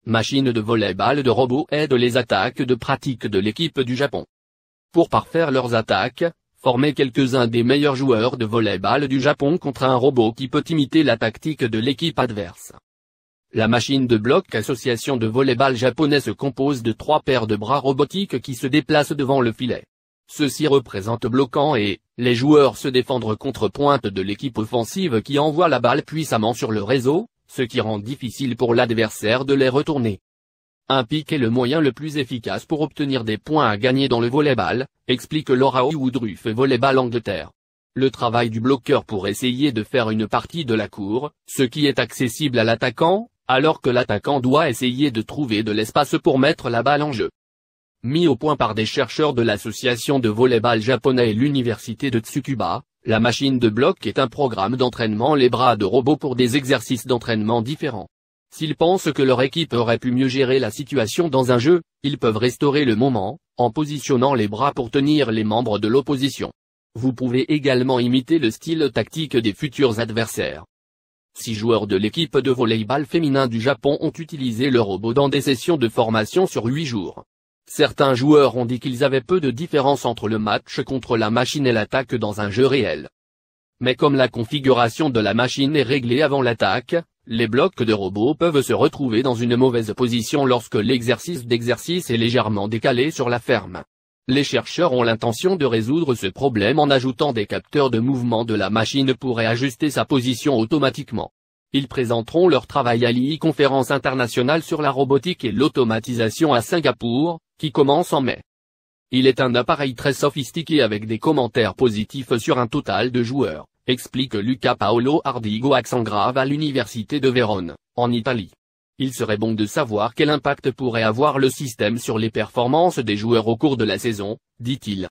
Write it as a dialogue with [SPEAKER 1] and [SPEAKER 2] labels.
[SPEAKER 1] machine de volley-ball de robots aide les attaques de pratique de l'équipe du Japon. Pour parfaire leurs attaques, formez quelques-uns des meilleurs joueurs de volley-ball du Japon contre un robot qui peut imiter la tactique de l'équipe adverse. La machine de bloc association de volley-ball japonais se compose de 3 paires de bras robotiques qui se déplacent devant le filet. Ceux-ci représentent bloquant et, les joueurs se défendre contre pointe de l'équipe offensive qui envoie la balle puissamment sur le réseau, ce qui rend difficile pour l'adversaire de les retourner. Un pic est le moyen le plus efficace pour obtenir des points à gagner dans le volleyball, explique Laura Woodruff Volleyball Angleterre. Le travail du bloqueur pour essayer de faire une partie de la cour, ce qui est accessible à l'attaquant, alors que l'attaquant doit essayer de trouver de l'espace pour mettre la balle en jeu. Mis au point par des chercheurs de l'association de volleyball japonais et l'université de Tsukuba, la machine de bloc est un programme d'entraînement les bras de robots pour des exercices d'entraînement différents. S'ils pensent que leur équipe aurait pu mieux gérer la situation dans un jeu, ils peuvent restaurer le moment, en positionnant les bras pour tenir les membres de l'opposition. Vous pouvez également imiter le style tactique des futurs adversaires. 6 joueurs de l'équipe de volleyball féminin du Japon ont utilisé le robot dans des sessions de formation sur 8 jours. Certains joueurs ont dit qu'ils avaient peu de différence entre le match contre la machine et l'attaque dans un jeu réel. Mais comme la configuration de la machine est réglée avant l'attaque, les blocs de robots peuvent se retrouver dans une mauvaise position lorsque l'exercice d'exercice est légèrement décalé sur la ferme. Les chercheurs ont l'intention de résoudre ce problème en ajoutant des capteurs de mouvement de la machine pour réajuster sa position automatiquement. Ils présenteront leur travail à l'e-conférence internationale sur la robotique et l'automatisation à Singapour, qui commence en mai. Il est un appareil très sophistiqué avec des commentaires positifs sur un total de joueurs, explique Luca Paolo Ardigo accent grave à l'université de Vérone, en Italie. Il serait bon de savoir quel impact pourrait avoir le système sur les performances des joueurs au cours de la saison, dit-il.